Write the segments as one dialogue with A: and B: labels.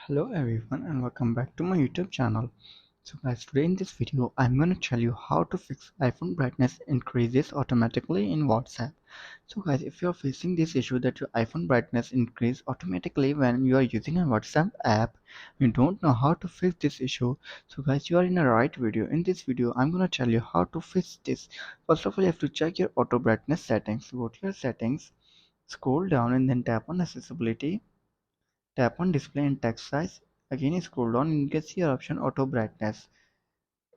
A: Hello everyone and welcome back to my YouTube channel. So guys, today in this video I'm going to tell you how to fix iPhone brightness increases automatically in WhatsApp. So guys, if you're facing this issue that your iPhone brightness increase automatically when you are using a WhatsApp app, you don't know how to fix this issue. So guys, you are in the right video. In this video I'm going to tell you how to fix this. First of all, you have to check your auto brightness settings. Go to your settings, scroll down and then tap on accessibility. Tap on display and text size. Again scroll down and you can see your option auto brightness.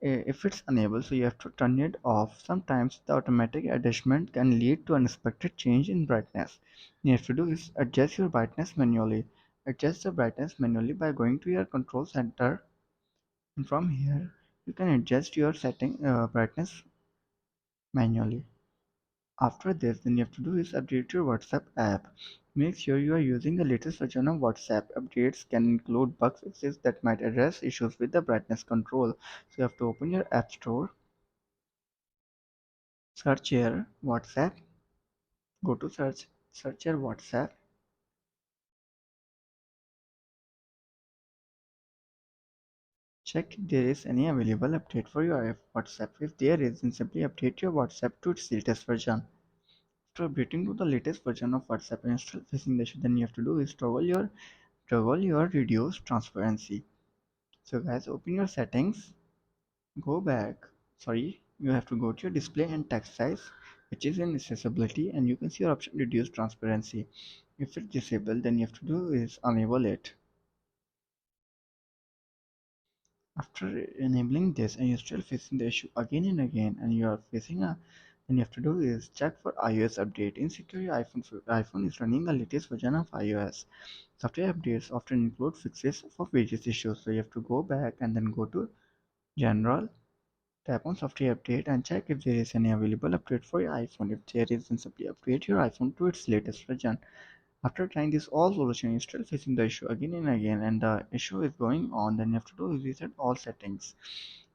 A: If it's enabled, so you have to turn it off. Sometimes the automatic adjustment can lead to unexpected change in brightness. You have to do is adjust your brightness manually. Adjust the brightness manually by going to your control center, and from here you can adjust your setting brightness manually. After this, then you have to do is update your WhatsApp app. Make sure you are using the latest version of WhatsApp. Updates can include bug fixes that might address issues with the brightness control. So you have to open your App Store, search here WhatsApp, go to search here WhatsApp. Check if there is any available update for your WhatsApp. If there is, then simply update your WhatsApp to its latest version. After updating to the latest version of WhatsApp and still facing the issue, then you have to do is toggle your reduce transparency. So guys, open your settings, go back, sorry, you have to go to your display and text size, which is in accessibility, and you can see your option reduce transparency. If it's disabled, then you have to do is enable it. After enabling this and you're still facing the issue again and again and you are facing a, then you have to do is check for iOS update. In secure your iPhone is running the latest version of iOS. Software updates often include fixes for various issues, so you have to go back and then go to general. Tap on software update and check if there is any available update for your iPhone. If there is, then simply upgrade your iPhone to its latest version. After trying this all solution, you're still facing the issue again and again and the issue is going on, then you have to do is reset all settings.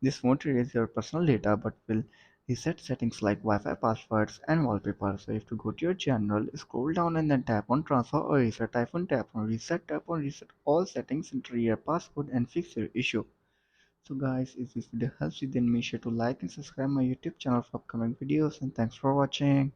A: This won't erase your personal data but will reset settings like Wi-Fi passwords and wallpaper. So you have to go to your general, scroll down and then tap on transfer or reset iPhone, tap on reset all settings, enter your passcode and fix your issue. So guys, if this video helps you, then make sure to like and subscribe my YouTube channel for upcoming videos, and thanks for watching.